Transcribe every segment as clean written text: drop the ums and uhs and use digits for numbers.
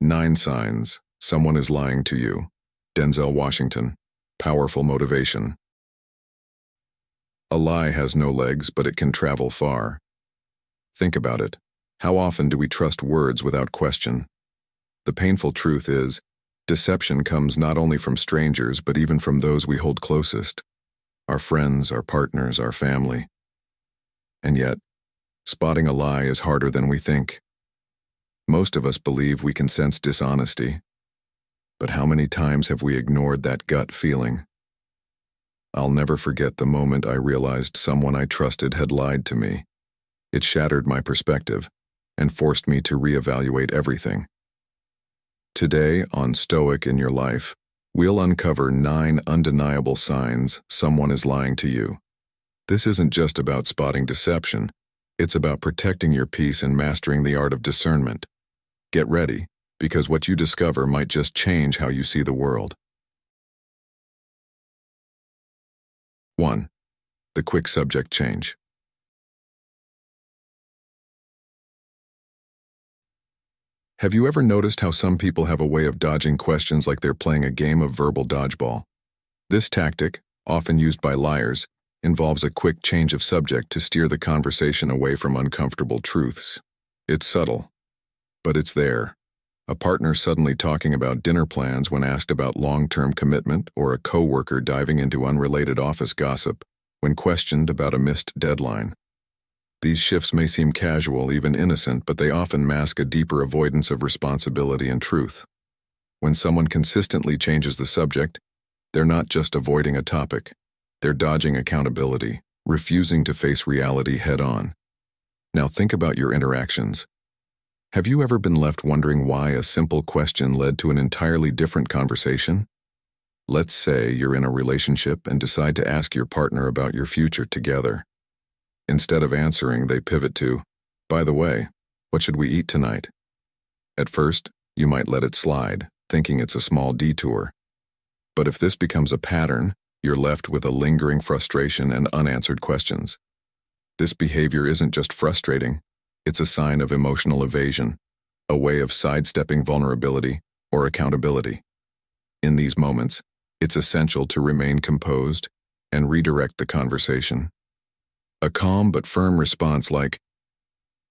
9 signs someone is lying to you. Denzel Washington. Powerful motivation. A lie has no legs, but it can travel far. Think about it. How often do we trust words without question? The painful truth is, deception comes not only from strangers, but even from those we hold closest. Our friends, our partners, our family. And yet, spotting a lie is harder than we think. Most of us believe we can sense dishonesty. But how many times have we ignored that gut feeling? I'll never forget the moment I realized someone I trusted had lied to me. It shattered my perspective and forced me to reevaluate everything. Today, on Stoic in Your Life, we'll uncover 9 undeniable signs someone is lying to you. This isn't just about spotting deception. It's about protecting your peace and mastering the art of discernment. Get ready, because what you discover might just change how you see the world. 1. The quick subject change. Have you ever noticed how some people have a way of dodging questions like they're playing a game of verbal dodgeball? This tactic, often used by liars, involves a quick change of subject to steer the conversation away from uncomfortable truths. It's subtle, but it's there. A partner suddenly talking about dinner plans when asked about long-term commitment, or a coworker diving into unrelated office gossip when questioned about a missed deadline. These shifts may seem casual, even innocent, but they often mask a deeper avoidance of responsibility and truth. When someone consistently changes the subject, they're not just avoiding a topic. They're dodging accountability, refusing to face reality head-on. Now think about your interactions. Have you ever been left wondering why a simple question led to an entirely different conversation? Let's say you're in a relationship and decide to ask your partner about your future together. Instead of answering, they pivot to, "By the way, what should we eat tonight?" At first, you might let it slide, thinking it's a small detour. But if this becomes a pattern, you're left with a lingering frustration and unanswered questions. This behavior isn't just frustrating. It's a sign of emotional evasion, a way of sidestepping vulnerability or accountability. In these moments, it's essential to remain composed and redirect the conversation. A calm but firm response like,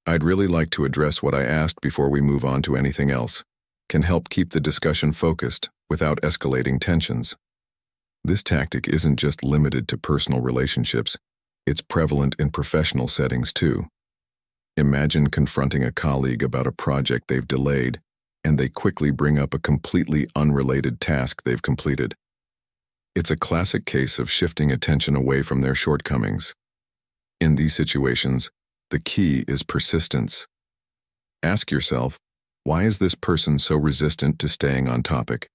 "I'd really like to address what I asked before we move on to anything else," can help keep the discussion focused without escalating tensions. This tactic isn't just limited to personal relationships, it's prevalent in professional settings too. Imagine confronting a colleague about a project they've delayed, and they quickly bring up a completely unrelated task they've completed. It's a classic case of shifting attention away from their shortcomings. In these situations, the key is persistence. Ask yourself, why is this person so resistant to staying on topic?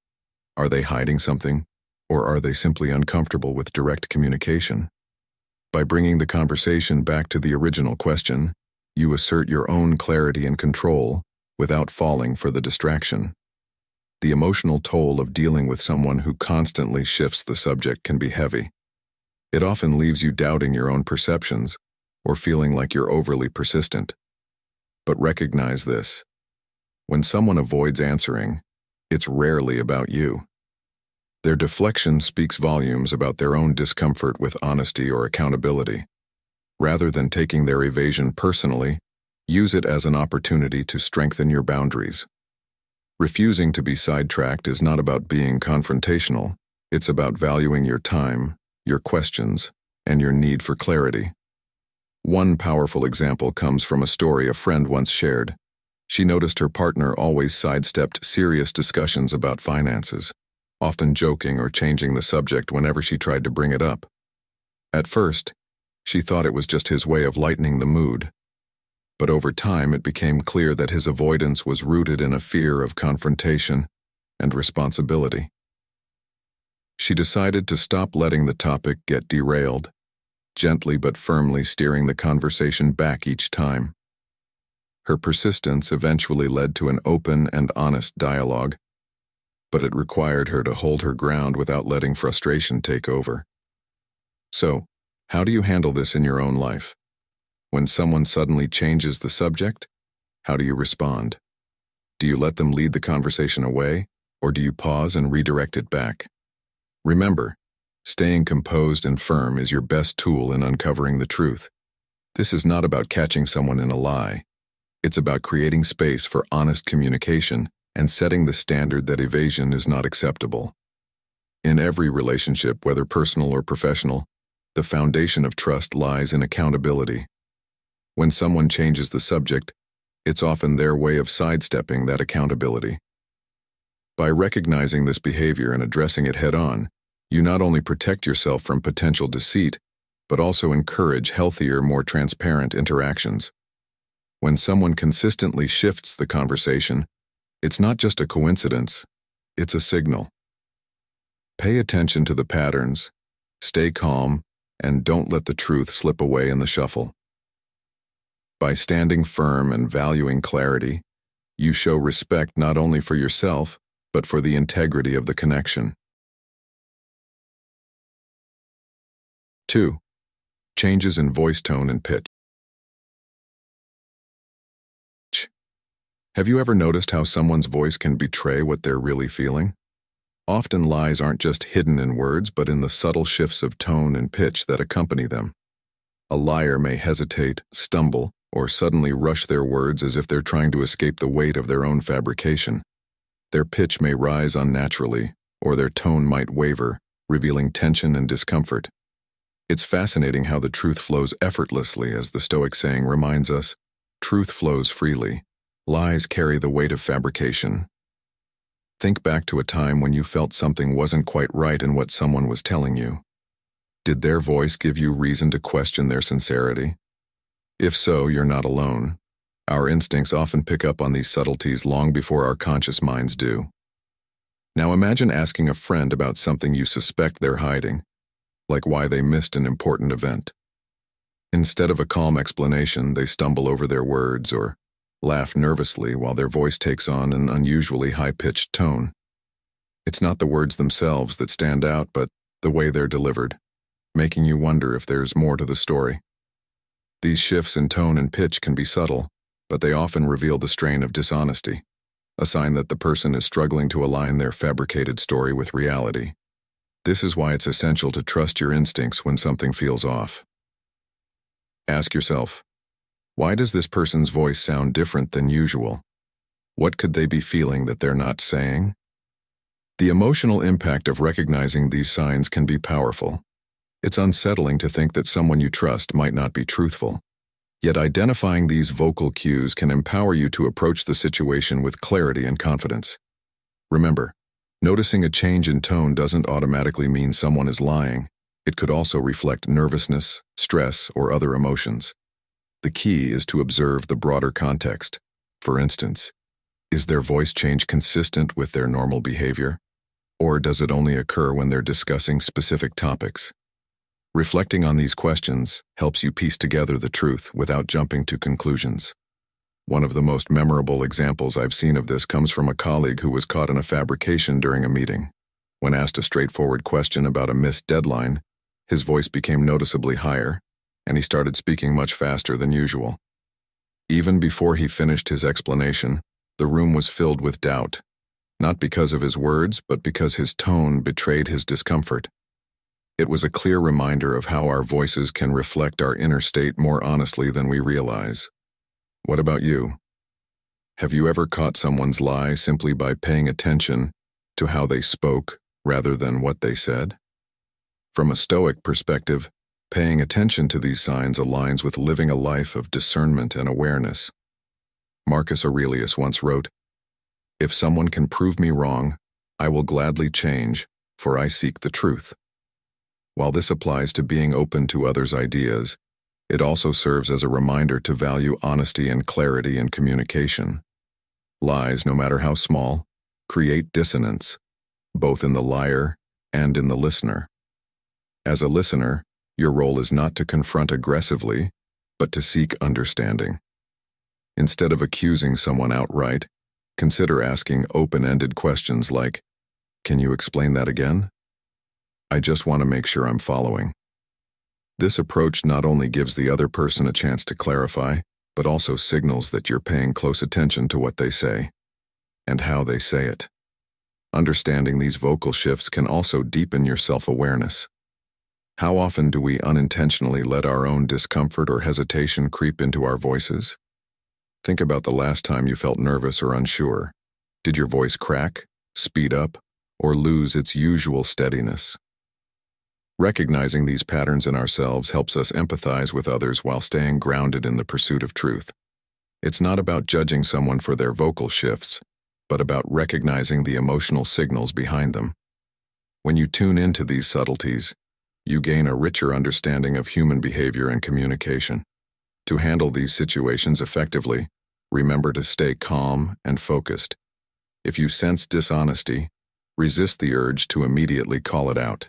Are they hiding something, or are they simply uncomfortable with direct communication? By bringing the conversation back to the original question, you assert your own clarity and control without falling for the distraction. The emotional toll of dealing with someone who constantly shifts the subject can be heavy. It often leaves you doubting your own perceptions or feeling like you're overly persistent. But recognize this. When someone avoids answering, it's rarely about you. Their deflection speaks volumes about their own discomfort with honesty or accountability. Rather than taking their evasion personally, use it as an opportunity to strengthen your boundaries. Refusing to be sidetracked is not about being confrontational. It's about valuing your time, your questions, and your need for clarity. One powerful example comes from a story a friend once shared. She noticed her partner always sidestepped serious discussions about finances, often joking or changing the subject whenever she tried to bring it up. At first, she thought it was just his way of lightening the mood. But over time, it became clear that his avoidance was rooted in a fear of confrontation and responsibility. She decided to stop letting the topic get derailed, gently but firmly steering the conversation back each time. Her persistence eventually led to an open and honest dialogue, but it required her to hold her ground without letting frustration take over. So, how do you handle this in your own life? When someone suddenly changes the subject, how do you respond? Do you let them lead the conversation away, or do you pause and redirect it back? Remember, staying composed and firm is your best tool in uncovering the truth. This is not about catching someone in a lie. It's about creating space for honest communication and setting the standard that evasion is not acceptable. In every relationship, whether personal or professional, the foundation of trust lies in accountability. When someone changes the subject, it's often their way of sidestepping that accountability. By recognizing this behavior and addressing it head-on, you not only protect yourself from potential deceit, but also encourage healthier, more transparent interactions. When someone consistently shifts the conversation, it's not just a coincidence, it's a signal. Pay attention to the patterns, stay calm, and don't let the truth slip away in the shuffle. By standing firm and valuing clarity, you show respect not only for yourself, but for the integrity of the connection. 2. Changes in voice tone and pitch. Have you ever noticed how someone's voice can betray what they're really feeling? Often lies aren't just hidden in words, but in the subtle shifts of tone and pitch that accompany them. A liar may hesitate, stumble, or suddenly rush their words as if they're trying to escape the weight of their own fabrication. Their pitch may rise unnaturally, or their tone might waver, revealing tension and discomfort. It's fascinating how the truth flows effortlessly, as the Stoic saying reminds us. Truth flows freely. Lies carry the weight of fabrication. Think back to a time when you felt something wasn't quite right in what someone was telling you. Did their voice give you reason to question their sincerity? If so, you're not alone. Our instincts often pick up on these subtleties long before our conscious minds do. Now imagine asking a friend about something you suspect they're hiding, like why they missed an important event. Instead of a calm explanation, they stumble over their words or laugh nervously while their voice takes on an unusually high-pitched tone. It's not the words themselves that stand out, but the way they're delivered, making you wonder if there's more to the story. These shifts in tone and pitch can be subtle, but they often reveal the strain of dishonesty, a sign that the person is struggling to align their fabricated story with reality. This is why it's essential to trust your instincts when something feels off. Ask yourself, why does this person's voice sound different than usual? What could they be feeling that they're not saying? The emotional impact of recognizing these signs can be powerful. It's unsettling to think that someone you trust might not be truthful. Yet identifying these vocal cues can empower you to approach the situation with clarity and confidence. Remember, noticing a change in tone doesn't automatically mean someone is lying. It could also reflect nervousness, stress, or other emotions. The key is to observe the broader context. For instance, is their voice change consistent with their normal behavior? Or does it only occur when they're discussing specific topics? Reflecting on these questions helps you piece together the truth without jumping to conclusions. One of the most memorable examples I've seen of this comes from a colleague who was caught in a fabrication during a meeting. When asked a straightforward question about a missed deadline, his voice became noticeably higher, and he started speaking much faster than usual. Even before he finished his explanation, the room was filled with doubt, not because of his words, but because his tone betrayed his discomfort. It was a clear reminder of how our voices can reflect our inner state more honestly than we realize. What about you? Have you ever caught someone's lie simply by paying attention to how they spoke rather than what they said? From a Stoic perspective, paying attention to these signs aligns with living a life of discernment and awareness. Marcus Aurelius once wrote, "If someone can prove me wrong, I will gladly change, for I seek the truth." While this applies to being open to others' ideas, it also serves as a reminder to value honesty and clarity in communication. Lies, no matter how small, create dissonance, both in the liar and in the listener. As a listener, your role is not to confront aggressively, but to seek understanding. Instead of accusing someone outright, consider asking open-ended questions like, "Can you explain that again? I just want to make sure I'm following." This approach not only gives the other person a chance to clarify, but also signals that you're paying close attention to what they say. and how they say it. Understanding these vocal shifts can also deepen your self-awareness. How often do we unintentionally let our own discomfort or hesitation creep into our voices? Think about the last time you felt nervous or unsure. Did your voice crack, speed up, or lose its usual steadiness? Recognizing these patterns in ourselves helps us empathize with others while staying grounded in the pursuit of truth. It's not about judging someone for their vocal shifts, but about recognizing the emotional signals behind them. When you tune into these subtleties, you gain a richer understanding of human behavior and communication. To handle these situations effectively, remember to stay calm and focused. If you sense dishonesty, resist the urge to immediately call it out.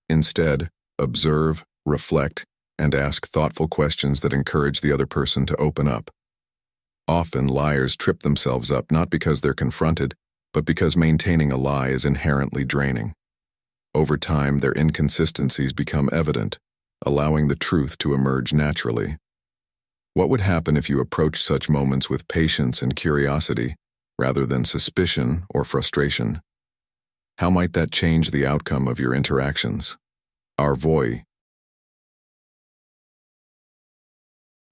Instead, observe, reflect, and ask thoughtful questions that encourage the other person to open up. Often, liars trip themselves up not because they're confronted, but because maintaining a lie is inherently draining. Over time, their inconsistencies become evident, allowing the truth to emerge naturally. What would happen if you approach such moments with patience and curiosity, rather than suspicion or frustration? How might that change the outcome of your interactions? Our voice.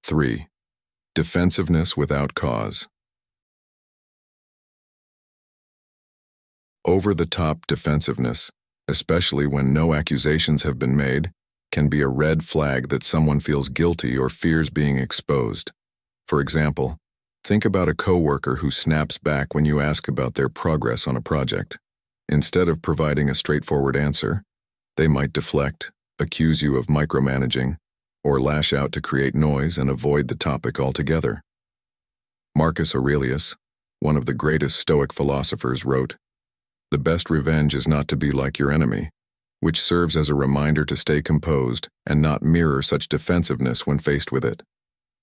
3. Defensiveness without cause. Over-the-top defensiveness, especially when no accusations have been made, can be a red flag that someone feels guilty or fears being exposed. For example, think about a coworker who snaps back when you ask about their progress on a project. Instead of providing a straightforward answer, they might deflect, accuse you of micromanaging, or lash out to create noise and avoid the topic altogether. Marcus Aurelius, one of the greatest Stoic philosophers, wrote, "The best revenge is not to be like your enemy," which serves as a reminder to stay composed and not mirror such defensiveness when faced with it.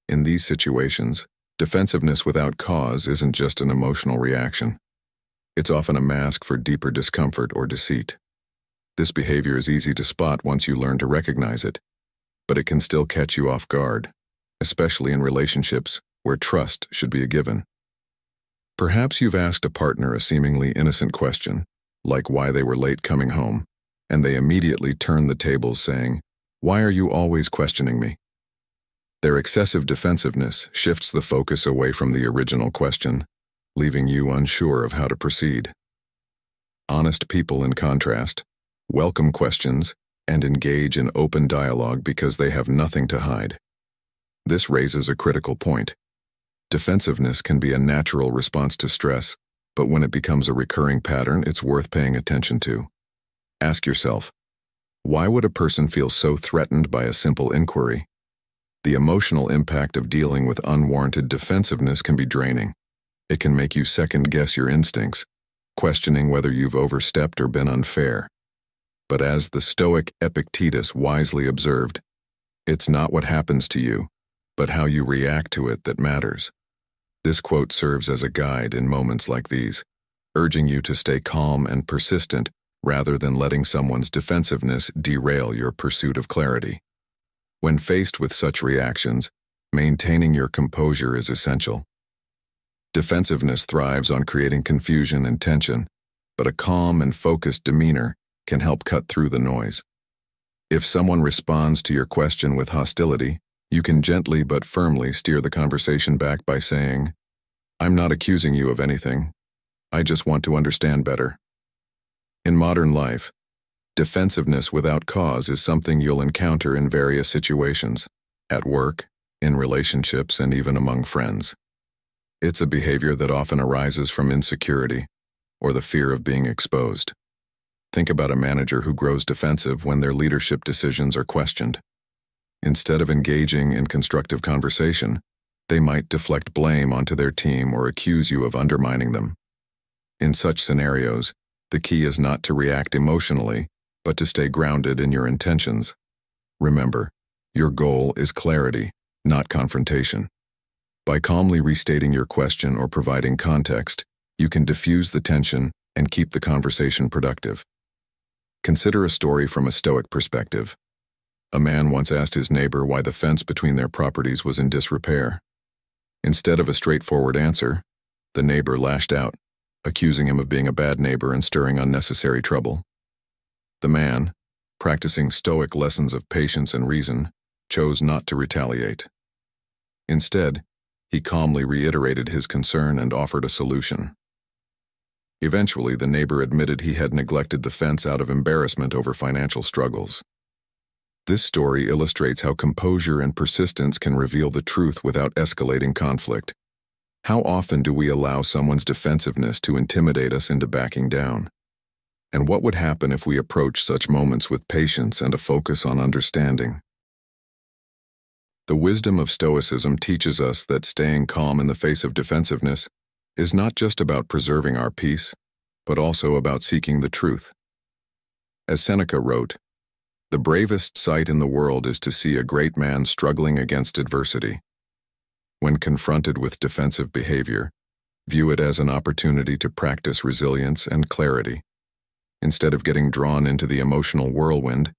In these situations, defensiveness without cause isn't just an emotional reaction. It's often a mask for deeper discomfort or deceit. This behavior is easy to spot once you learn to recognize it, but it can still catch you off guard, especially in relationships where trust should be a given. Perhaps you've asked a partner a seemingly innocent question, like why they were late coming home, and they immediately turn the tables saying, "Why are you always questioning me?" Their excessive defensiveness shifts the focus away from the original question, leaving you unsure of how to proceed. Honest people, in contrast, welcome questions and engage in open dialogue because they have nothing to hide. This raises a critical point. Defensiveness can be a natural response to stress, but when it becomes a recurring pattern, it's worth paying attention to. Ask yourself, why would a person feel so threatened by a simple inquiry? The emotional impact of dealing with unwarranted defensiveness can be draining. It can make you second-guess your instincts, questioning whether you've overstepped or been unfair. But as the Stoic Epictetus wisely observed, it's not what happens to you, but how you react to it that matters. This quote serves as a guide in moments like these, urging you to stay calm and persistent rather than letting someone's defensiveness derail your pursuit of clarity. When faced with such reactions, maintaining your composure is essential. Defensiveness thrives on creating confusion and tension, but a calm and focused demeanor can help cut through the noise. If someone responds to your question with hostility, you can gently but firmly steer the conversation back by saying, "I'm not accusing you of anything. I just want to understand better." In modern life, defensiveness without cause is something you'll encounter in various situations, at work, in relationships, and even among friends. It's a behavior that often arises from insecurity or the fear of being exposed. Think about a manager who grows defensive when their leadership decisions are questioned. Instead of engaging in constructive conversation, they might deflect blame onto their team or accuse you of undermining them. In such scenarios, the key is not to react emotionally, but to stay grounded in your intentions. Remember, your goal is clarity, not confrontation. By calmly restating your question or providing context, you can diffuse the tension and keep the conversation productive. Consider a story from a Stoic perspective. A man once asked his neighbor why the fence between their properties was in disrepair. Instead of a straightforward answer, the neighbor lashed out, accusing him of being a bad neighbor and stirring unnecessary trouble. The man, practicing Stoic lessons of patience and reason, chose not to retaliate. Instead, he calmly reiterated his concern and offered a solution. Eventually, the neighbor admitted he had neglected the fence out of embarrassment over financial struggles. This story illustrates how composure and persistence can reveal the truth without escalating conflict. How often do we allow someone's defensiveness to intimidate us into backing down? And what would happen if we approach such moments with patience and a focus on understanding? The wisdom of Stoicism teaches us that staying calm in the face of defensiveness is not just about preserving our peace, but also about seeking the truth. As Seneca wrote, "The bravest sight in the world is to see a great man struggling against adversity. When confronted with defensive behavior, view it as an opportunity to practice resilience and clarity. Instead of getting drawn into the emotional whirlwind,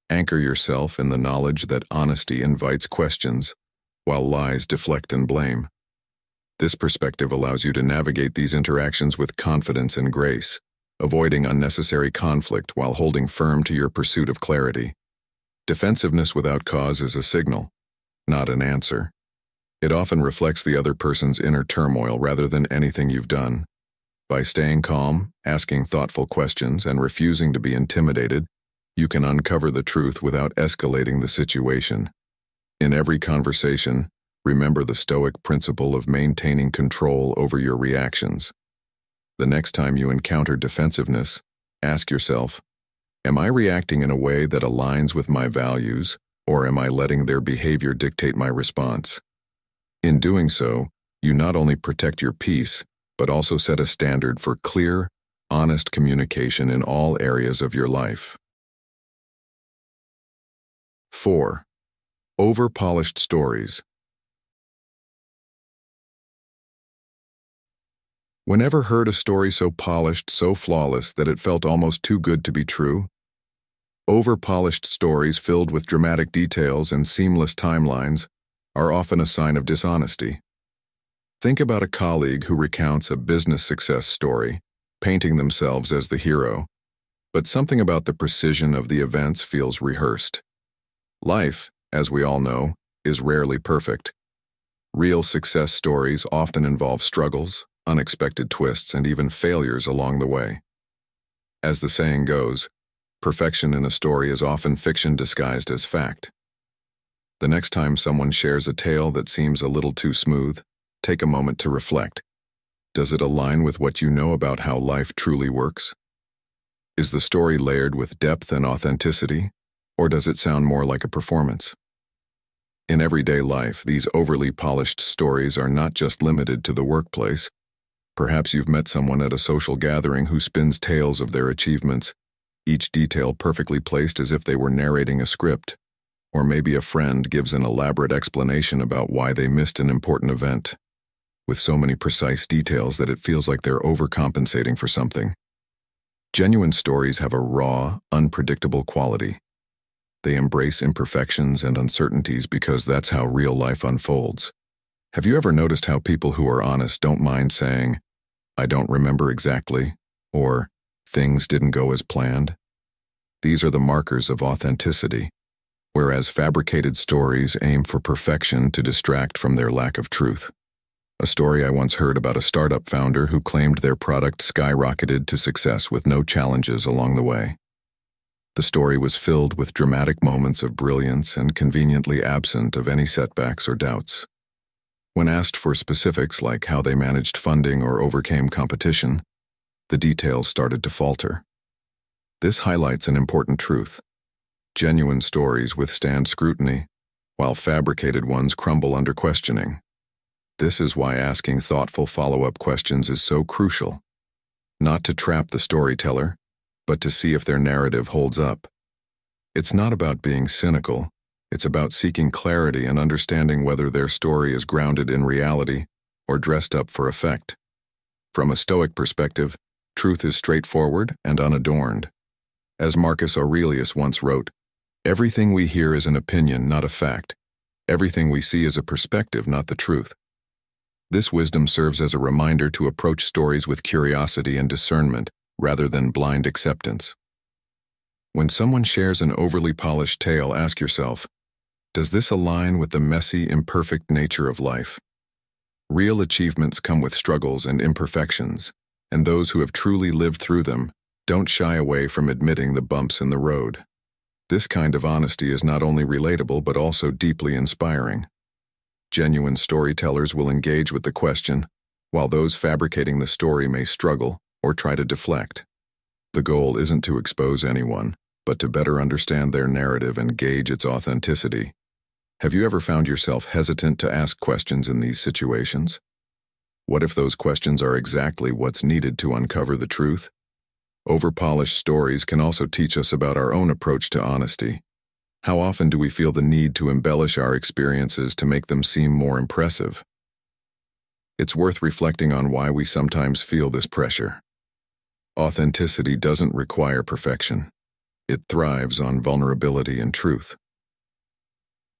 anchor yourself in the knowledge that honesty invites questions, while lies deflect and blame. This perspective allows you to navigate these interactions with confidence and grace, avoiding unnecessary conflict while holding firm to your pursuit of clarity. Defensiveness without cause is a signal, not an answer. It often reflects the other person's inner turmoil rather than anything you've done. By staying calm, asking thoughtful questions, and refusing to be intimidated, you can uncover the truth without escalating the situation. In every conversation, remember the Stoic principle of maintaining control over your reactions. The next time you encounter defensiveness, ask yourself, am I reacting in a way that aligns with my values, or am I letting their behavior dictate my response? In doing so, you not only protect your peace, but also set a standard for clear, honest communication in all areas of your life. 4. Over-polished stories. Whenever heard a story so polished, so flawless that it felt almost too good to be true? Over-polished stories filled with dramatic details and seamless timelines are often a sign of dishonesty. Think about a colleague who recounts a business success story, painting themselves as the hero, but something about the precision of the events feels rehearsed. Life, as we all know, is rarely perfect. Real success stories often involve struggles, unexpected twists, and even failures along the way. As the saying goes, perfection in a story is often fiction disguised as fact. The next time someone shares a tale that seems a little too smooth, take a moment to reflect. Does it align with what you know about how life truly works? Is the story layered with depth and authenticity, or does it sound more like a performance? In everyday life, these overly polished stories are not just limited to the workplace. Perhaps you've met someone at a social gathering who spins tales of their achievements, each detail perfectly placed as if they were narrating a script. Or maybe a friend gives an elaborate explanation about why they missed an important event, with so many precise details that it feels like they're overcompensating for something. Genuine stories have a raw, unpredictable quality. They embrace imperfections and uncertainties because that's how real life unfolds. Have you ever noticed how people who are honest don't mind saying, "I don't remember exactly," or "things didn't go as planned"? These are the markers of authenticity, whereas fabricated stories aim for perfection to distract from their lack of truth. A story I once heard about a startup founder who claimed their product skyrocketed to success with no challenges along the way. The story was filled with dramatic moments of brilliance and conveniently absent of any setbacks or doubts. When asked for specifics like how they managed funding or overcame competition, the details started to falter. This highlights an important truth. Genuine stories withstand scrutiny, while fabricated ones crumble under questioning. This is why asking thoughtful follow-up questions is so crucial. Not to trap the storyteller, but to see if their narrative holds up. It's not about being cynical. It's about seeking clarity and understanding whether their story is grounded in reality or dressed up for effect. From a Stoic perspective, truth is straightforward and unadorned. As Marcus Aurelius once wrote, "Everything we hear is an opinion, not a fact. Everything we see is a perspective, not the truth." This wisdom serves as a reminder to approach stories with curiosity and discernment rather than blind acceptance. When someone shares an overly polished tale, ask yourself, does this align with the messy, imperfect nature of life? Real achievements come with struggles and imperfections, and those who have truly lived through them don't shy away from admitting the bumps in the road. This kind of honesty is not only relatable but also deeply inspiring. Genuine storytellers will engage with the question, while those fabricating the story may struggle or try to deflect. The goal isn't to expose anyone, but to better understand their narrative and gauge its authenticity. Have you ever found yourself hesitant to ask questions in these situations? What if those questions are exactly what's needed to uncover the truth? Overpolished stories can also teach us about our own approach to honesty. How often do we feel the need to embellish our experiences to make them seem more impressive? It's worth reflecting on why we sometimes feel this pressure. Authenticity doesn't require perfection. It thrives on vulnerability and truth.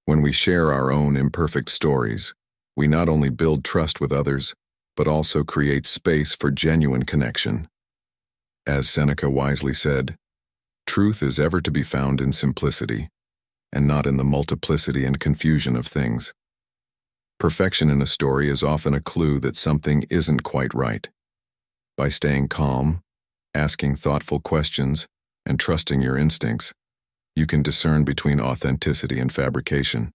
When we share our own imperfect stories, we not only build trust with others, but also create space for genuine connection. As Seneca wisely said, truth is ever to be found in simplicity, and not in the multiplicity and confusion of things. Perfection in a story is often a clue that something isn't quite right. By staying calm, asking thoughtful questions, and trusting your instincts, you can discern between authenticity and fabrication.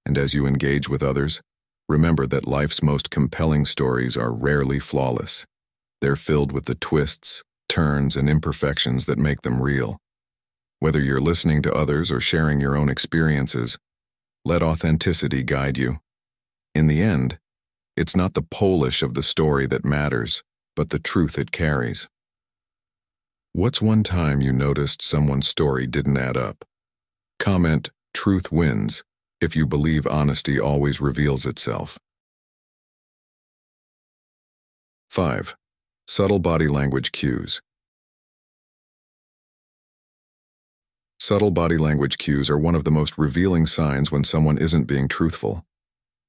And as you engage with others, remember that life's most compelling stories are rarely flawless. They're filled with the twists, turns, and imperfections that make them real. Whether you're listening to others or sharing your own experiences, let authenticity guide you. In the end, it's not the polish of the story that matters, but the truth it carries. What's one time you noticed someone's story didn't add up? Comment, "Truth wins," if you believe honesty always reveals itself. 5. Subtle body language cues. Subtle body language cues are one of the most revealing signs when someone isn't being truthful.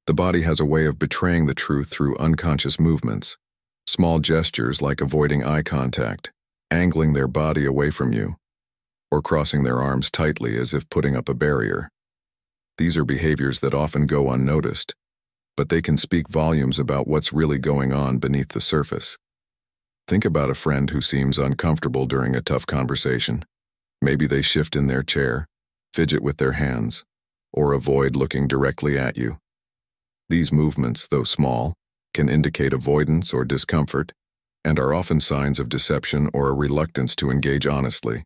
The body has a way of betraying the truth through unconscious movements. Small gestures like avoiding eye contact, angling their body away from you, or crossing their arms tightly as if putting up a barrier. These are behaviors that often go unnoticed, but they can speak volumes about what's really going on beneath the surface. Think about a friend who seems uncomfortable during a tough conversation. Maybe they shift in their chair, fidget with their hands, or avoid looking directly at you. These movements, though small, can indicate avoidance or discomfort, and are often signs of deception or a reluctance to engage honestly.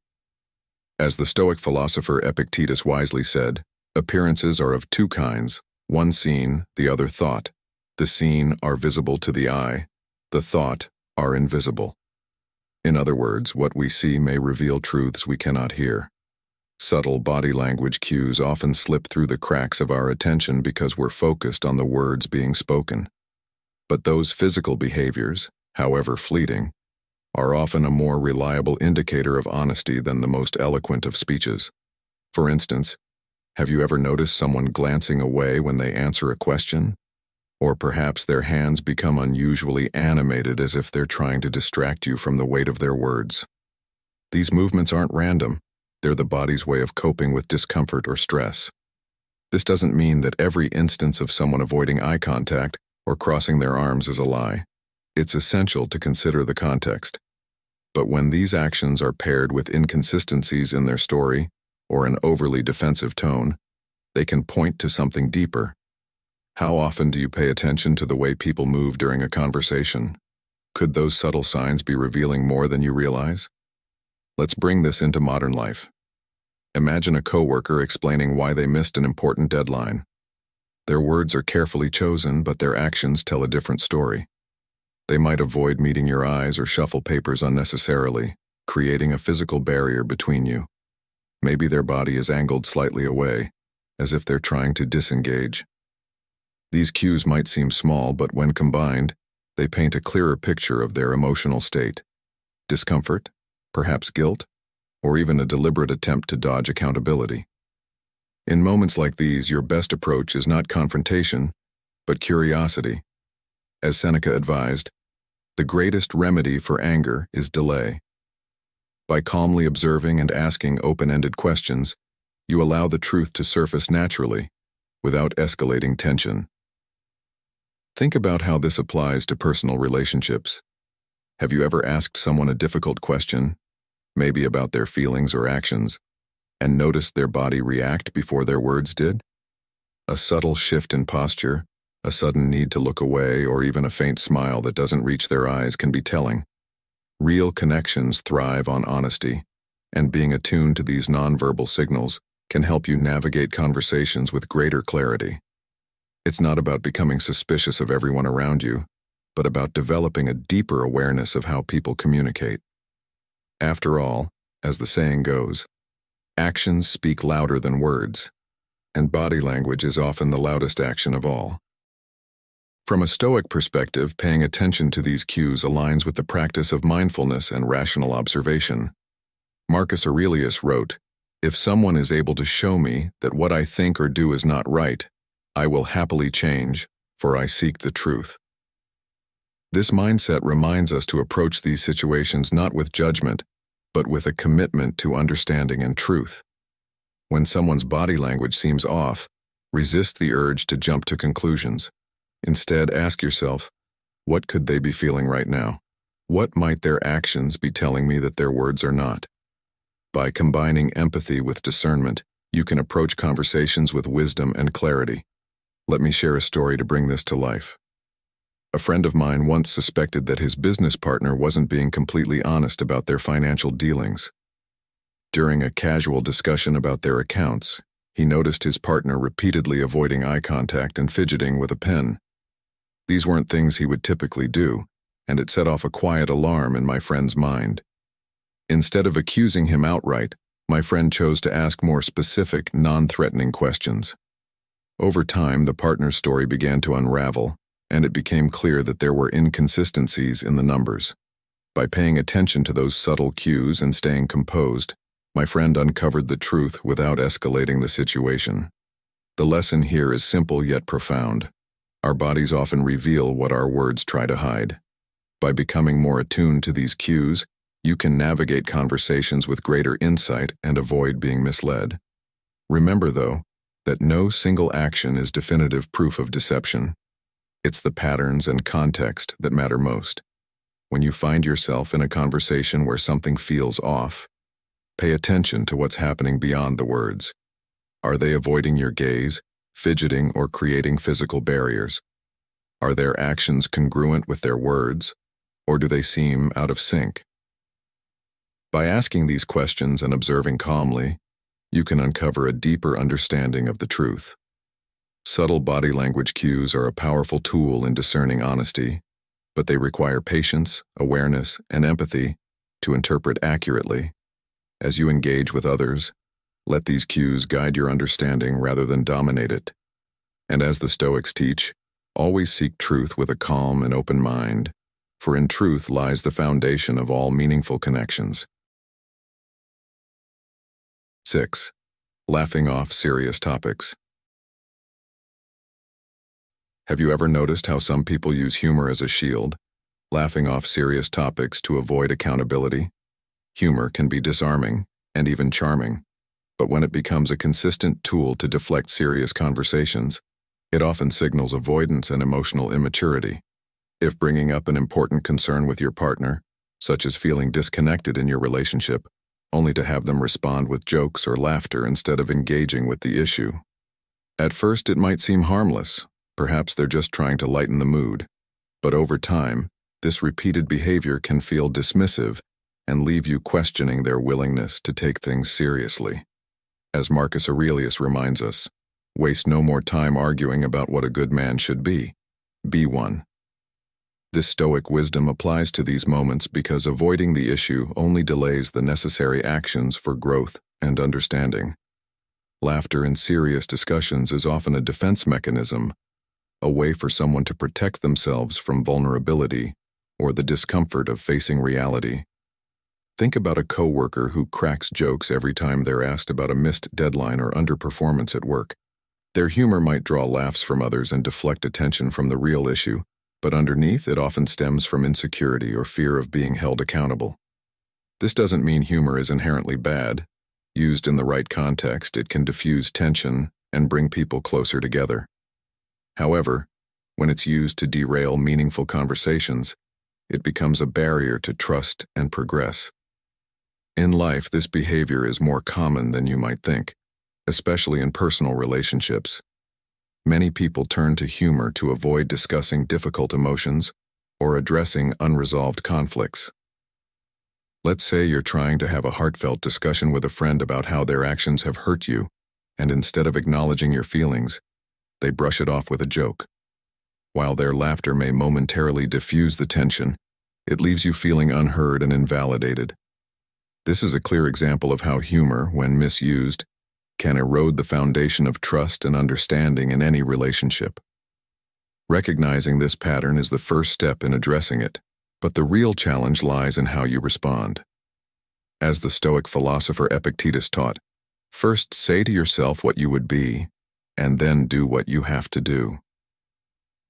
As the Stoic philosopher Epictetus wisely said, appearances are of two kinds, one seen, the other thought. The seen are visible to the eye, the thought are invisible. In other words, what we see may reveal truths we cannot hear. Subtle body language cues often slip through the cracks of our attention because we're focused on the words being spoken. But those physical behaviors, however fleeting, are often a more reliable indicator of honesty than the most eloquent of speeches. For instance, have you ever noticed someone glancing away when they answer a question? Or perhaps their hands become unusually animated as if they're trying to distract you from the weight of their words. These movements aren't random. They're the body's way of coping with discomfort or stress. This doesn't mean that every instance of someone avoiding eye contact or crossing their arms is a lie. It's essential to consider the context. But when these actions are paired with inconsistencies in their story or an overly defensive tone, they can point to something deeper. How often do you pay attention to the way people move during a conversation? Could those subtle signs be revealing more than you realize? Let's bring this into modern life. Imagine a coworker explaining why they missed an important deadline. Their words are carefully chosen, but their actions tell a different story. They might avoid meeting your eyes or shuffle papers unnecessarily, creating a physical barrier between you. Maybe their body is angled slightly away, as if they're trying to disengage. These cues might seem small, but when combined, they paint a clearer picture of their emotional state. Discomfort, perhaps guilt, or even a deliberate attempt to dodge accountability. In moments like these, your best approach is not confrontation, but curiosity. As Seneca advised, the greatest remedy for anger is delay. By calmly observing and asking open-ended questions, you allow the truth to surface naturally, without escalating tension. Think about how this applies to personal relationships. Have you ever asked someone a difficult question, maybe about their feelings or actions, and noticed their body react before their words did? A subtle shift in posture, a sudden need to look away, or even a faint smile that doesn't reach their eyes can be telling. Real connections thrive on honesty, and being attuned to these nonverbal signals can help you navigate conversations with greater clarity. It's not about becoming suspicious of everyone around you, but about developing a deeper awareness of how people communicate. After all, as the saying goes, actions speak louder than words, and body language is often the loudest action of all. From a Stoic perspective, paying attention to these cues aligns with the practice of mindfulness and rational observation. Marcus Aurelius wrote, "If someone is able to show me that what I think or do is not right, I will happily change, for I seek the truth." This mindset reminds us to approach these situations not with judgment, but with a commitment to understanding and truth. When someone's body language seems off, resist the urge to jump to conclusions. Instead, ask yourself, what could they be feeling right now? What might their actions be telling me that their words are not? By combining empathy with discernment, you can approach conversations with wisdom and clarity. Let me share a story to bring this to life. A friend of mine once suspected that his business partner wasn't being completely honest about their financial dealings. During a casual discussion about their accounts, he noticed his partner repeatedly avoiding eye contact and fidgeting with a pen. These weren't things he would typically do, and it set off a quiet alarm in my friend's mind. Instead of accusing him outright, my friend chose to ask more specific, non-threatening questions. Over time, the partner's story began to unravel, and it became clear that there were inconsistencies in the numbers. By paying attention to those subtle cues and staying composed, my friend uncovered the truth without escalating the situation. The lesson here is simple yet profound. Our bodies often reveal what our words try to hide. By becoming more attuned to these cues, you can navigate conversations with greater insight and avoid being misled. Remember, though, that no single action is definitive proof of deception. It's the patterns and context that matter most. When you find yourself in a conversation where something feels off, pay attention to what's happening beyond the words. Are they avoiding your gaze, fidgeting, or creating physical barriers? Are their actions congruent with their words, or do they seem out of sync? By asking these questions and observing calmly, you can uncover a deeper understanding of the truth. Subtle body language cues are a powerful tool in discerning honesty, but they require patience, awareness, and empathy to interpret accurately. As you engage with others, let these cues guide your understanding rather than dominate it. And as the Stoics teach, always seek truth with a calm and open mind, for in truth lies the foundation of all meaningful connections. 6. Laughing off serious topics. Have you ever noticed how some people use humor as a shield, laughing off serious topics to avoid accountability? Humor can be disarming and even charming, but when it becomes a consistent tool to deflect serious conversations, it often signals avoidance and emotional immaturity. If bringing up an important concern with your partner, such as feeling disconnected in your relationship, only to have them respond with jokes or laughter instead of engaging with the issue. At first, it might seem harmless. Perhaps they're just trying to lighten the mood. But over time, this repeated behavior can feel dismissive and leave you questioning their willingness to take things seriously. As Marcus Aurelius reminds us, waste no more time arguing about what a good man should be. Be one. This Stoic wisdom applies to these moments because avoiding the issue only delays the necessary actions for growth and understanding. Laughter in serious discussions is often a defense mechanism, a way for someone to protect themselves from vulnerability or the discomfort of facing reality. Think about a coworker who cracks jokes every time they're asked about a missed deadline or underperformance at work. Their humor might draw laughs from others and deflect attention from the real issue, but underneath it often stems from insecurity or fear of being held accountable. This doesn't mean humor is inherently bad. Used in the right context, it can diffuse tension and bring people closer together. However, when it's used to derail meaningful conversations, it becomes a barrier to trust and progress. In life, this behavior is more common than you might think, especially in personal relationships. Many people turn to humor to avoid discussing difficult emotions or addressing unresolved conflicts. Let's say you're trying to have a heartfelt discussion with a friend about how their actions have hurt you, and instead of acknowledging your feelings, they brush it off with a joke. While their laughter may momentarily diffuse the tension, it leaves you feeling unheard and invalidated. This is a clear example of how humor, when misused, can erode the foundation of trust and understanding in any relationship. Recognizing this pattern is the first step in addressing it, but the real challenge lies in how you respond. As the Stoic philosopher Epictetus taught, first say to yourself what you would be, and then do what you have to do.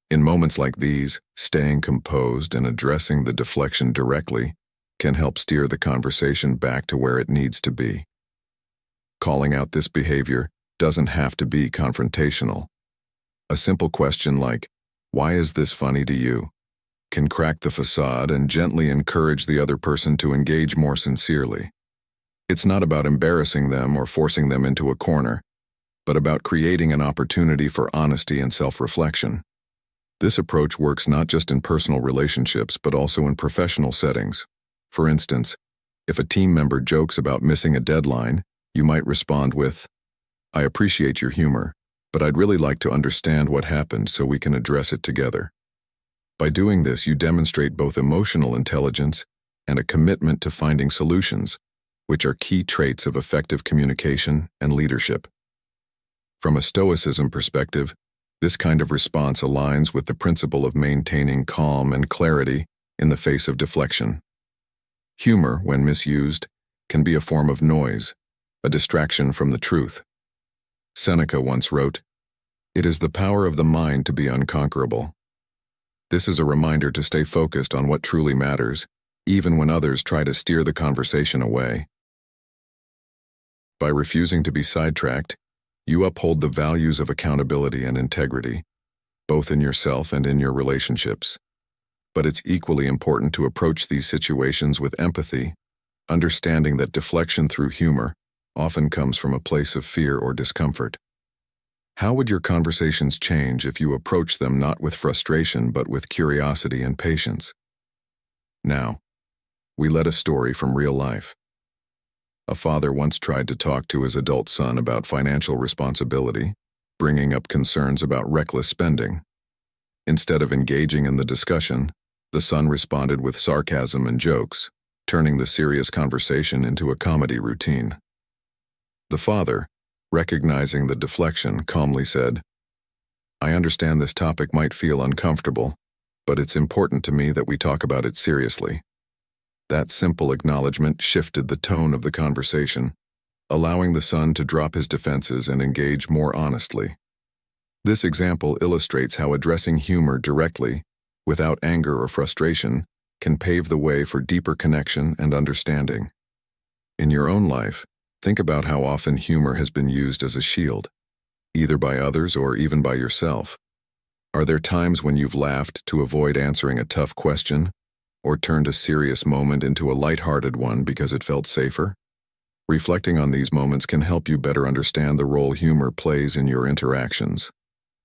In moments like these, staying composed and addressing the deflection directly can help steer the conversation back to where it needs to be. Calling out this behavior doesn't have to be confrontational. A simple question like, "Why is this funny to you?" can crack the facade and gently encourage the other person to engage more sincerely. It's not about embarrassing them or forcing them into a corner, but about creating an opportunity for honesty and self-reflection. This approach works not just in personal relationships, but also in professional settings. For instance, if a team member jokes about missing a deadline, you might respond with, "I appreciate your humor, but I'd really like to understand what happened so we can address it together." By doing this, you demonstrate both emotional intelligence and a commitment to finding solutions, which are key traits of effective communication and leadership. From a Stoicism perspective, this kind of response aligns with the principle of maintaining calm and clarity in the face of deflection. Humor, when misused, can be a form of noise, a distraction from the truth. Seneca once wrote, "It is the power of the mind to be unconquerable." This is a reminder to stay focused on what truly matters, even when others try to steer the conversation away. By refusing to be sidetracked, you uphold the values of accountability and integrity, both in yourself and in your relationships. But it's equally important to approach these situations with empathy, understanding that deflection through humor often comes from a place of fear or discomfort. How would your conversations change if you approach them not with frustration but with curiosity and patience? Now, we let a story from real life. A father once tried to talk to his adult son about financial responsibility, bringing up concerns about reckless spending. Instead of engaging in the discussion, the son responded with sarcasm and jokes, turning the serious conversation into a comedy routine. The father, recognizing the deflection, calmly said, "I understand this topic might feel uncomfortable, but it's important to me that we talk about it seriously." That simple acknowledgement shifted the tone of the conversation, allowing the son to drop his defenses and engage more honestly. This example illustrates how addressing humor directly, without anger or frustration, can pave the way for deeper connection and understanding. In your own life, think about how often humor has been used as a shield, either by others or even by yourself. Are there times when you've laughed to avoid answering a tough question, or turned a serious moment into a lighthearted one because it felt safer? Reflecting on these moments can help you better understand the role humor plays in your interactions.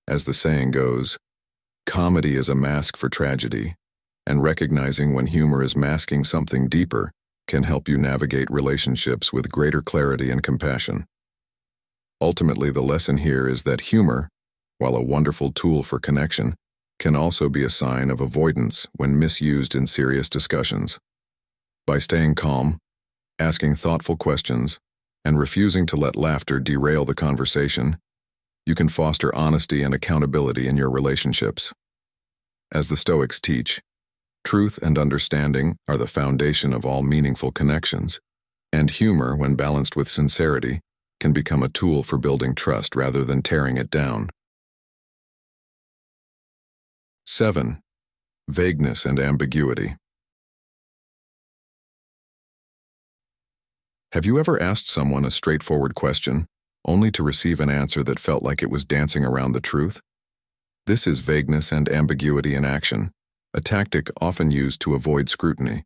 As the saying goes, comedy is a mask for tragedy, and recognizing when humor is masking something deeper can help you navigate relationships with greater clarity and compassion. Ultimately, the lesson here is that humor, while a wonderful tool for connection, can also be a sign of avoidance when misused in serious discussions. By staying calm, asking thoughtful questions, and refusing to let laughter derail the conversation, you can foster honesty and accountability in your relationships. As the Stoics teach, truth and understanding are the foundation of all meaningful connections, and humor, when balanced with sincerity, can become a tool for building trust rather than tearing it down. 7. Vagueness and ambiguity. Have you ever asked someone a straightforward question, only to receive an answer that felt like it was dancing around the truth? This is vagueness and ambiguity in action, a tactic often used to avoid scrutiny.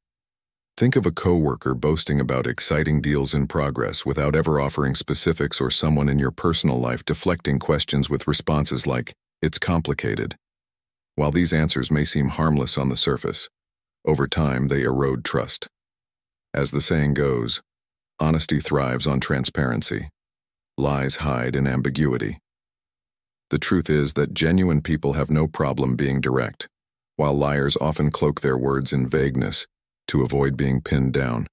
Think of a coworker boasting about exciting deals in progress without ever offering specifics, or someone in your personal life deflecting questions with responses like, "It's complicated." While these answers may seem harmless on the surface, over time they erode trust. As the saying goes, honesty thrives on transparency. Lies hide in ambiguity. The truth is that genuine people have no problem being direct, while liars often cloak their words in vagueness to avoid being pinned down.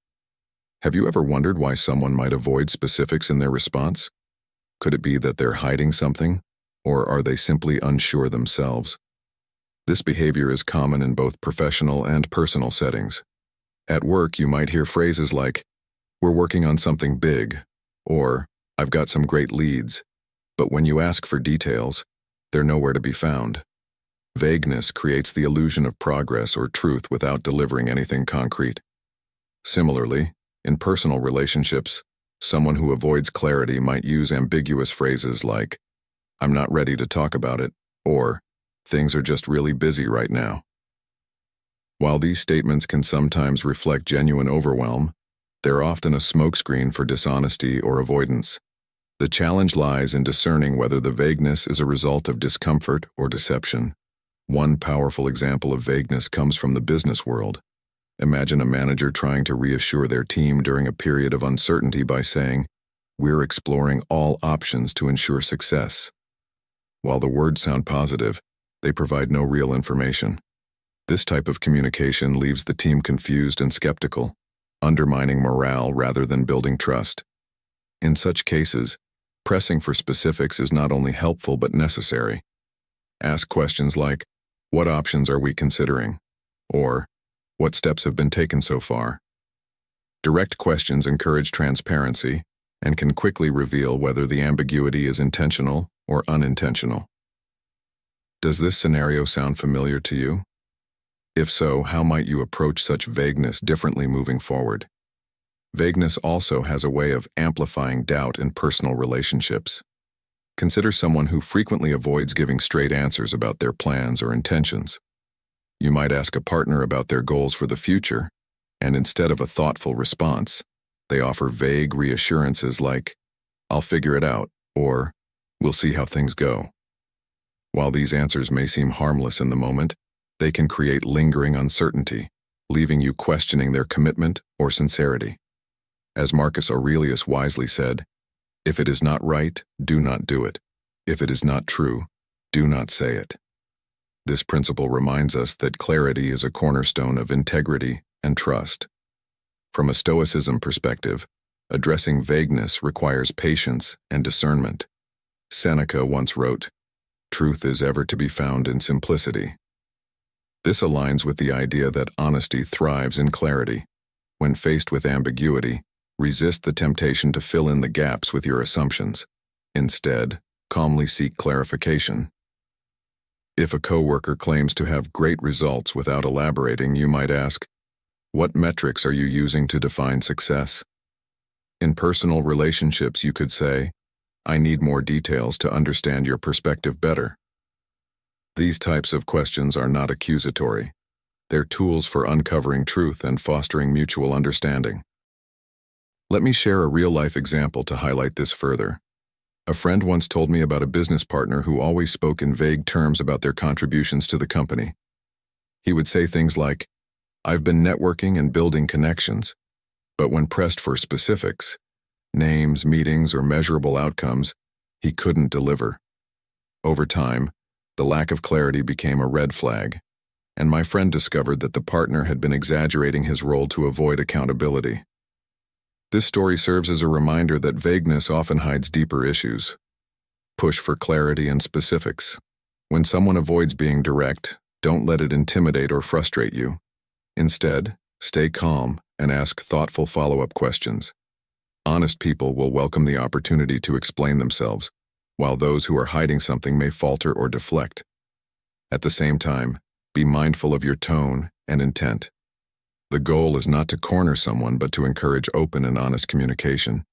Have you ever wondered why someone might avoid specifics in their response? Could it be that they're hiding something, or are they simply unsure themselves? This behavior is common in both professional and personal settings. At work, you might hear phrases like, "We're working on something big," or "I've got some great leads," but when you ask for details, they're nowhere to be found. Vagueness creates the illusion of progress or truth without delivering anything concrete. Similarly, in personal relationships, someone who avoids clarity might use ambiguous phrases like, "I'm not ready to talk about it," or "Things are just really busy right now." While these statements can sometimes reflect genuine overwhelm, they're often a smokescreen for dishonesty or avoidance. The challenge lies in discerning whether the vagueness is a result of discomfort or deception. One powerful example of vagueness comes from the business world. Imagine a manager trying to reassure their team during a period of uncertainty by saying, "We're exploring all options to ensure success." While the words sound positive, they provide no real information. This type of communication leaves the team confused and skeptical, undermining morale rather than building trust. In such cases, pressing for specifics is not only helpful but necessary. Ask questions like, "What options are we considering?" or "What steps have been taken so far?" Direct questions encourage transparency and can quickly reveal whether the ambiguity is intentional or unintentional. Does this scenario sound familiar to you? If so, how might you approach such vagueness differently moving forward? Vagueness also has a way of amplifying doubt in personal relationships. Consider someone who frequently avoids giving straight answers about their plans or intentions. You might ask a partner about their goals for the future, and instead of a thoughtful response, they offer vague reassurances like, "I'll figure it out," or "We'll see how things go." While these answers may seem harmless in the moment, they can create lingering uncertainty, leaving you questioning their commitment or sincerity. As Marcus Aurelius wisely said, "If it is not right, do not do it. If it is not true, do not say it." This principle reminds us that clarity is a cornerstone of integrity and trust. From a Stoicism perspective, addressing vagueness requires patience and discernment. Seneca once wrote, "Truth is ever to be found in simplicity." This aligns with the idea that honesty thrives in clarity. When faced with ambiguity, resist the temptation to fill in the gaps with your assumptions. Instead, calmly seek clarification. If a coworker claims to have great results without elaborating, you might ask, "What metrics are you using to define success?" In personal relationships, you could say, "I need more details to understand your perspective better." These types of questions are not accusatory. They're tools for uncovering truth and fostering mutual understanding. Let me share a real-life example to highlight this further. A friend once told me about a business partner who always spoke in vague terms about their contributions to the company. He would say things like, "I've been networking and building connections," but when pressed for specifics, names, meetings, or measurable outcomes, he couldn't deliver. Over time, the lack of clarity became a red flag, and my friend discovered that the partner had been exaggerating his role to avoid accountability. This story serves as a reminder that vagueness often hides deeper issues. Push for clarity and specifics. When someone avoids being direct, don't let it intimidate or frustrate you. Instead, stay calm and ask thoughtful follow-up questions. Honest people will welcome the opportunity to explain themselves, while those who are hiding something may falter or deflect. At the same time, Be mindful of your tone and intent. The goal is not to corner someone, but to encourage open and honest communication.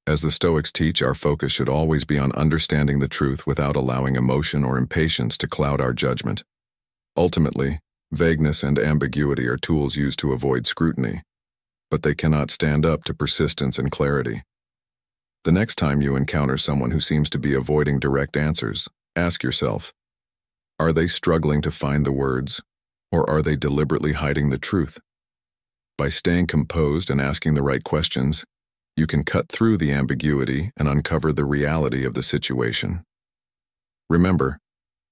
As the Stoics teach, our focus should always be on understanding the truth without allowing emotion or impatience to cloud our judgment. Ultimately, vagueness and ambiguity are tools used to avoid scrutiny, but they cannot stand up to persistence and clarity. The next time you encounter someone who seems to be avoiding direct answers, ask yourself, are they struggling to find the words, or are they deliberately hiding the truth? By staying composed and asking the right questions, you can cut through the ambiguity and uncover the reality of the situation. Remember,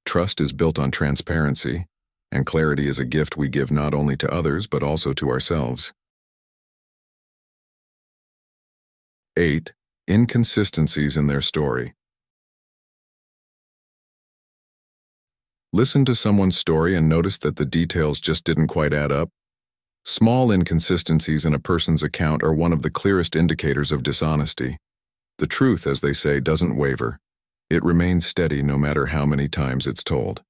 trust is built on transparency, and clarity is a gift we give not only to others but also to ourselves. 8. Inconsistencies in their story. Listen to someone's story and notice that the details just didn't quite add up. Small inconsistencies in a person's account are one of the clearest indicators of dishonesty. The truth, as they say, doesn't waver. It remains steady no matter how many times it's told.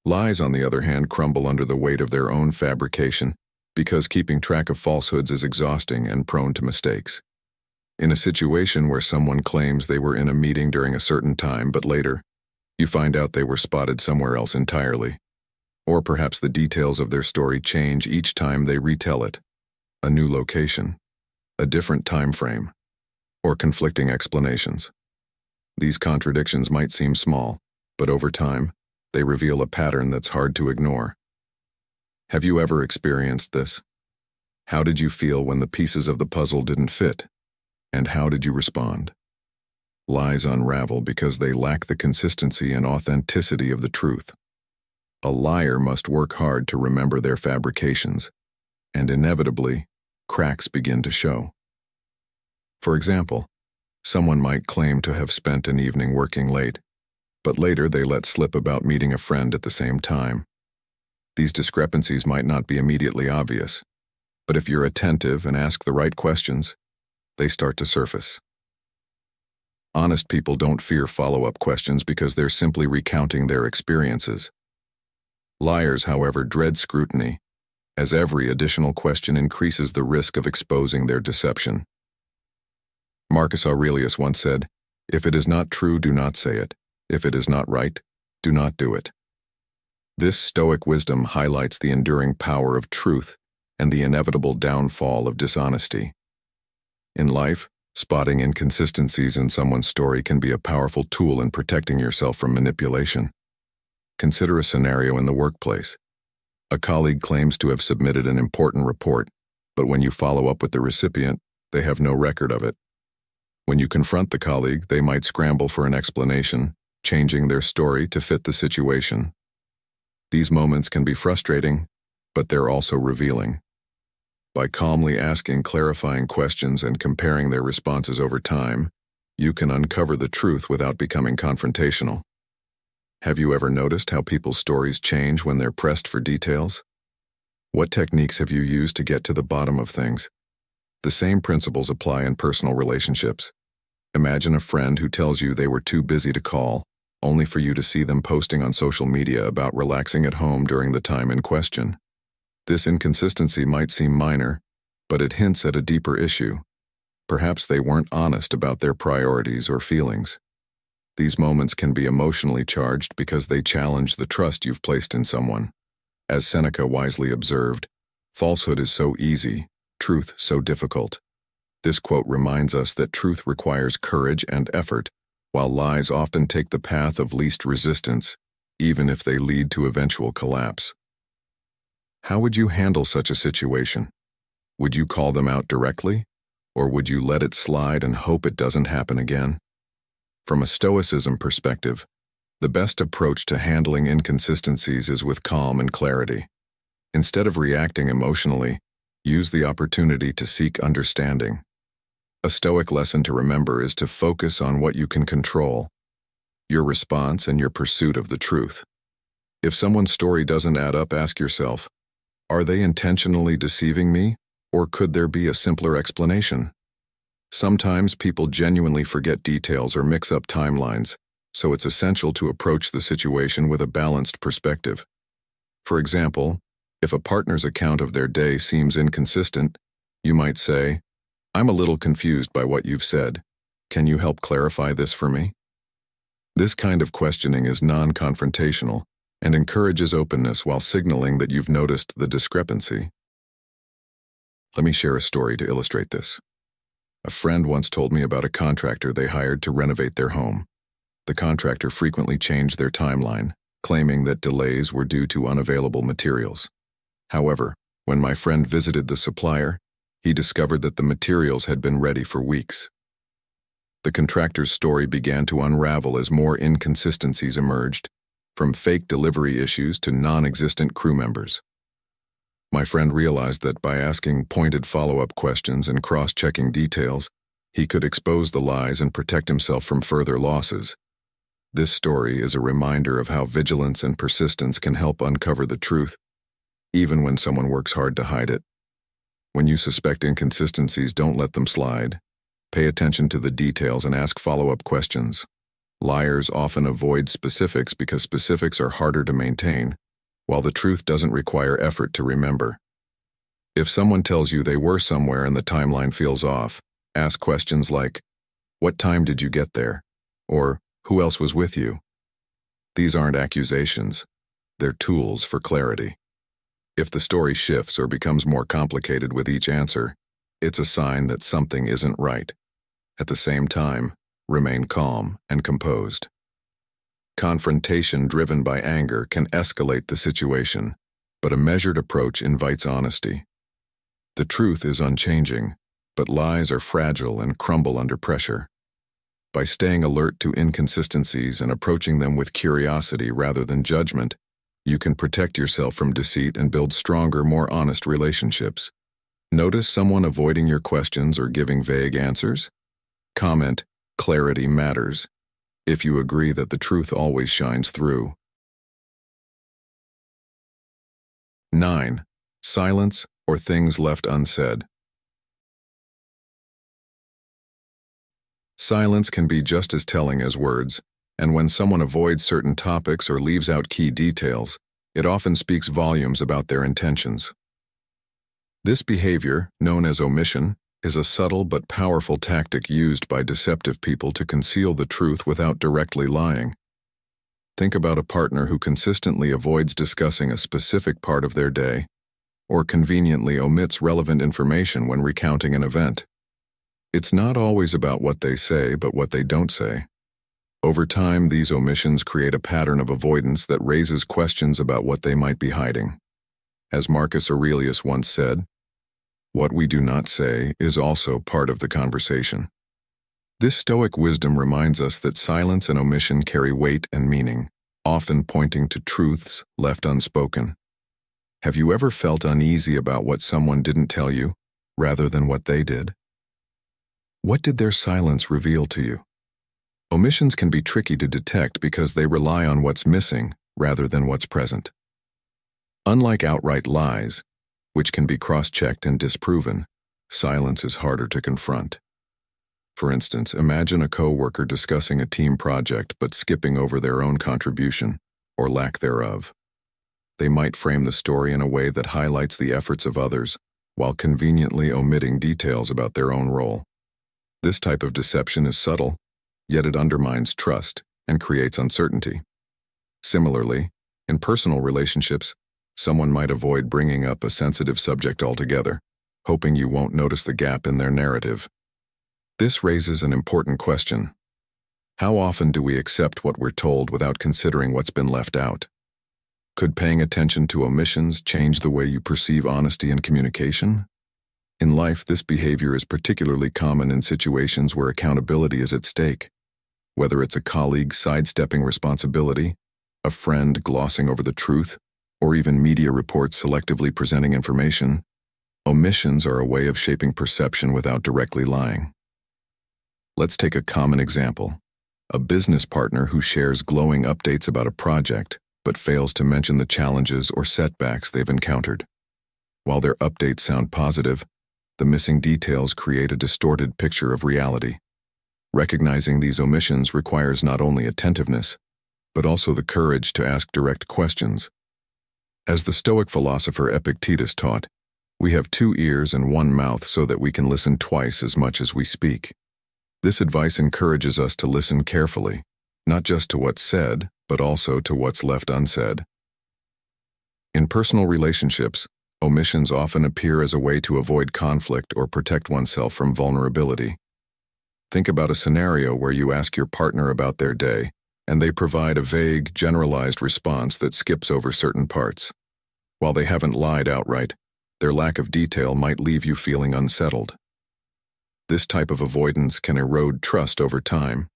Lies, on the other hand, crumble under the weight of their own fabrication because keeping track of falsehoods is exhausting and prone to mistakes. In a situation where someone claims they were in a meeting during a certain time, but later, you find out they were spotted somewhere else entirely. Or perhaps the details of their story change each time they retell it. A new location, a different time frame, or conflicting explanations. These contradictions might seem small, but over time, they reveal a pattern that's hard to ignore. Have you ever experienced this? How did you feel when the pieces of the puzzle didn't fit? And how did you respond? Lies unravel because they lack the consistency and authenticity of the truth. A liar must work hard to remember their fabrications, and inevitably, cracks begin to show. For example, someone might claim to have spent an evening working late, but later they let slip about meeting a friend at the same time. These discrepancies might not be immediately obvious, but if you're attentive and ask the right questions, they start to surface. Honest people don't fear follow-up questions because they're simply recounting their experiences. Liars, however, dread scrutiny, as every additional question increases the risk of exposing their deception. Marcus Aurelius once said, "If it is not true, do not say it. If it is not right, do not do it." This Stoic wisdom highlights the enduring power of truth and the inevitable downfall of dishonesty. In life, spotting inconsistencies in someone's story can be a powerful tool in protecting yourself from manipulation. Consider a scenario in the workplace. A colleague claims to have submitted an important report, but when you follow up with the recipient, they have no record of it. When you confront the colleague, they might scramble for an explanation, changing their story to fit the situation. These moments can be frustrating, but they're also revealing. By calmly asking clarifying questions and comparing their responses over time, you can uncover the truth without becoming confrontational. Have you ever noticed how people's stories change when they're pressed for details? What techniques have you used to get to the bottom of things? The same principles apply in personal relationships. Imagine a friend who tells you they were too busy to call, only for you to see them posting on social media about relaxing at home during the time in question. This inconsistency might seem minor, but it hints at a deeper issue. Perhaps they weren't honest about their priorities or feelings. These moments can be emotionally charged because they challenge the trust you've placed in someone. As Seneca wisely observed, falsehood is so easy, truth so difficult. This quote reminds us that truth requires courage and effort, while lies often take the path of least resistance, even if they lead to eventual collapse. How would you handle such a situation? Would you call them out directly, or would you let it slide and hope it doesn't happen again? From a Stoicism perspective, the best approach to handling inconsistencies is with calm and clarity. Instead of reacting emotionally, use the opportunity to seek understanding. A Stoic lesson to remember is to focus on what you can control, your response and your pursuit of the truth. If someone's story doesn't add up, ask yourself, are they intentionally deceiving me, or could there be a simpler explanation? Sometimes people genuinely forget details or mix up timelines, so it's essential to approach the situation with a balanced perspective. For example, if a partner's account of their day seems inconsistent, you might say, "I'm a little confused by what you've said. Can you help clarify this for me?" This kind of questioning is non-confrontational and encourages openness while signaling that you've noticed the discrepancy. Let me share a story to illustrate this. A friend once told me about a contractor they hired to renovate their home. The contractor frequently changed their timeline, claiming that delays were due to unavailable materials. However, when my friend visited the supplier, he discovered that the materials had been ready for weeks. The contractor's story began to unravel as more inconsistencies emerged, from fake delivery issues to non-existent crew members. My friend realized that by asking pointed follow-up questions and cross-checking details, he could expose the lies and protect himself from further losses. This story is a reminder of how vigilance and persistence can help uncover the truth, even when someone works hard to hide it. When you suspect inconsistencies, don't let them slide. Pay attention to the details and ask follow-up questions. Liars often avoid specifics because specifics are harder to maintain, while the truth doesn't require effort to remember. If someone tells you they were somewhere and the timeline feels off, ask questions like, "What time did you get there?" Or, "Who else was with you?" These aren't accusations. They're tools for clarity. If the story shifts or becomes more complicated with each answer, it's a sign that something isn't right. At the same time, remain calm and composed. Confrontation driven by anger can escalate the situation, but a measured approach invites honesty. The truth is unchanging, but lies are fragile and crumble under pressure. By staying alert to inconsistencies and approaching them with curiosity rather than judgment, you can protect yourself from deceit and build stronger, more honest relationships. Notice someone avoiding your questions or giving vague answers? Comment, "Clarity matters," if you agree that the truth always shines through. 9. Silence or things left unsaid. Silence can be just as telling as words, and when someone avoids certain topics or leaves out key details, it often speaks volumes about their intentions. This behavior, known as omission, is a subtle but powerful tactic used by deceptive people to conceal the truth without directly lying. Think about a partner who consistently avoids discussing a specific part of their day, or conveniently omits relevant information when recounting an event. It's not always about what they say, but what they don't say. Over time, these omissions create a pattern of avoidance that raises questions about what they might be hiding. As Marcus Aurelius once said, "What we do not say is also part of the conversation." This Stoic wisdom reminds us that silence and omission carry weight and meaning, often pointing to truths left unspoken. Have you ever felt uneasy about what someone didn't tell you, rather than what they did? What did their silence reveal to you? Omissions can be tricky to detect because they rely on what's missing rather than what's present. Unlike outright lies, which can be cross-checked and disproven, silence is harder to confront. For instance, imagine a co-worker discussing a team project but skipping over their own contribution, or lack thereof. They might frame the story in a way that highlights the efforts of others, while conveniently omitting details about their own role. This type of deception is subtle, yet it undermines trust and creates uncertainty. Similarly, in personal relationships, someone might avoid bringing up a sensitive subject altogether, hoping you won't notice the gap in their narrative. This raises an important question. How often do we accept what we're told without considering what's been left out? Could paying attention to omissions change the way you perceive honesty and communication? In life, this behavior is particularly common in situations where accountability is at stake. Whether it's a colleague sidestepping responsibility, a friend glossing over the truth, or even media reports selectively presenting information, omissions are a way of shaping perception without directly lying. Let's take a common example. A business partner who shares glowing updates about a project, but fails to mention the challenges or setbacks they've encountered. While their updates sound positive, the missing details create a distorted picture of reality. Recognizing these omissions requires not only attentiveness, but also the courage to ask direct questions. As the Stoic philosopher Epictetus taught, we have 2 ears and 1 mouth so that we can listen twice as much as we speak. This advice encourages us to listen carefully, not just to what's said, but also to what's left unsaid. In personal relationships, omissions often appear as a way to avoid conflict or protect oneself from vulnerability. Think about a scenario where you ask your partner about their day, and they provide a vague, generalized response that skips over certain parts. While they haven't lied outright, their lack of detail might leave you feeling unsettled. This type of avoidance can erode trust over time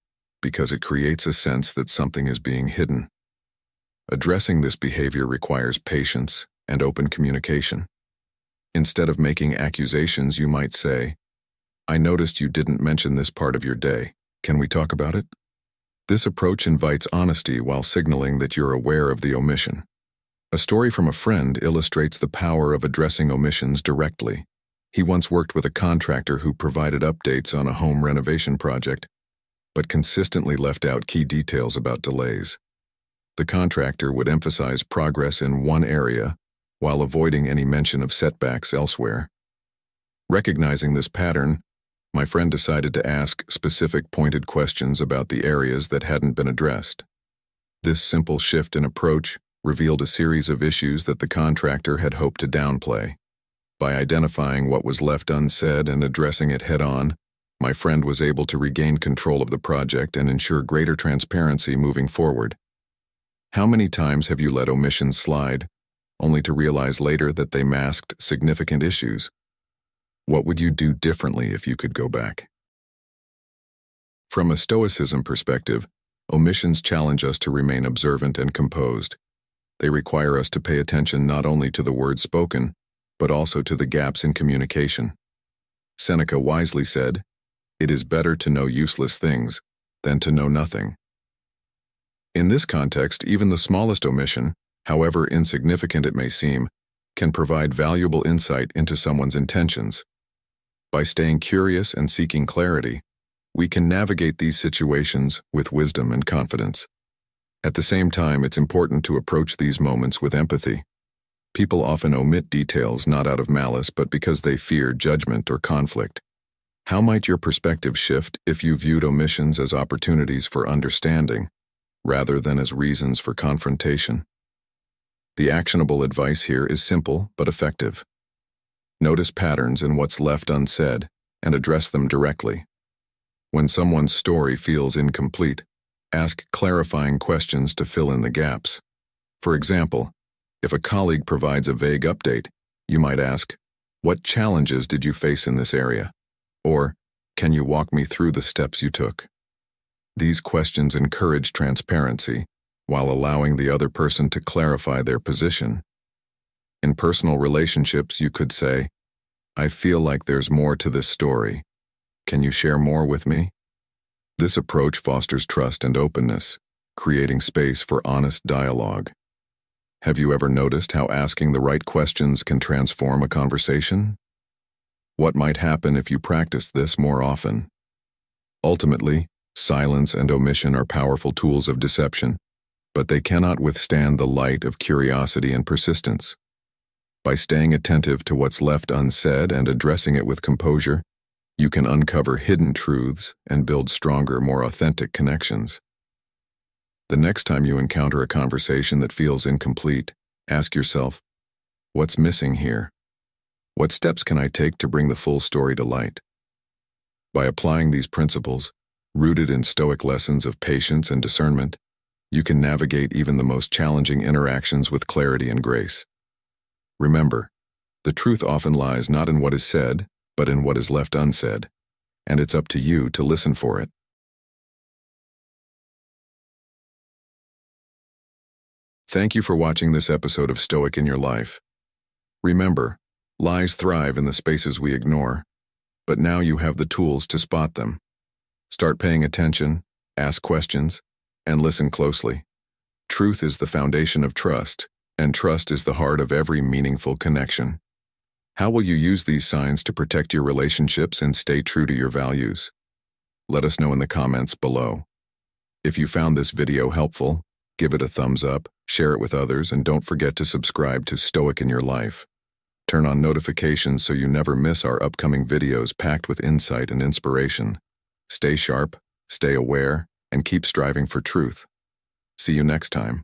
because it creates a sense that something is being hidden. Addressing this behavior requires patience and open communication. Instead of making accusations, you might say, "I noticed you didn't mention this part of your day. Can we talk about it?" This approach invites honesty while signaling that you're aware of the omission. A story from a friend illustrates the power of addressing omissions directly. He once worked with a contractor who provided updates on a home renovation project, but consistently left out key details about delays. The contractor would emphasize progress in one area while avoiding any mention of setbacks elsewhere. Recognizing this pattern, my friend decided to ask specific pointed questions about the areas that hadn't been addressed. This simple shift in approach revealed a series of issues that the contractor had hoped to downplay. By identifying what was left unsaid and addressing it head-on, my friend was able to regain control of the project and ensure greater transparency moving forward. How many times have you let omissions slide, only to realize later that they masked significant issues? What would you do differently if you could go back? From a Stoicism perspective, omissions challenge us to remain observant and composed. They require us to pay attention not only to the words spoken, but also to the gaps in communication. Seneca wisely said, "It is better to know useless things than to know nothing." In this context, even the smallest omission, however insignificant it may seem, can provide valuable insight into someone's intentions. By staying curious and seeking clarity, we can navigate these situations with wisdom and confidence. At the same time, it's important to approach these moments with empathy. People often omit details not out of malice, but because they fear judgment or conflict. How might your perspective shift if you viewed omissions as opportunities for understanding, rather than as reasons for confrontation? The actionable advice here is simple but effective. Notice patterns in what's left unsaid and address them directly. When someone's story feels incomplete, ask clarifying questions to fill in the gaps. For example, if a colleague provides a vague update, you might ask, "What challenges did you face in this area?" Or, "Can you walk me through the steps you took?" These questions encourage transparency while allowing the other person to clarify their position. In personal relationships, you could say, "I feel like there's more to this story. Can you share more with me?" This approach fosters trust and openness, creating space for honest dialogue. Have you ever noticed how asking the right questions can transform a conversation? What might happen if you practiced this more often? Ultimately, silence and omission are powerful tools of deception, but they cannot withstand the light of curiosity and persistence. By staying attentive to what's left unsaid and addressing it with composure, you can uncover hidden truths and build stronger, more authentic connections. The next time you encounter a conversation that feels incomplete, ask yourself, "What's missing here? What steps can I take to bring the full story to light?" By applying these principles, rooted in Stoic lessons of patience and discernment, you can navigate even the most challenging interactions with clarity and grace. Remember, the truth often lies not in what is said, but in what is left unsaid, and it's up to you to listen for it. Thank you for watching this episode of Stoic in Your Life. Remember, lies thrive in the spaces we ignore, but now you have the tools to spot them. Start paying attention, ask questions, and listen closely. Truth is the foundation of trust, and trust is the heart of every meaningful connection. How will you use these signs to protect your relationships and stay true to your values? Let us know in the comments below. If you found this video helpful, give it a thumbs up, share it with others, and don't forget to subscribe to Stoic in Your Life. Turn on notifications so you never miss our upcoming videos packed with insight and inspiration. Stay sharp, stay aware, and keep striving for truth. See you next time.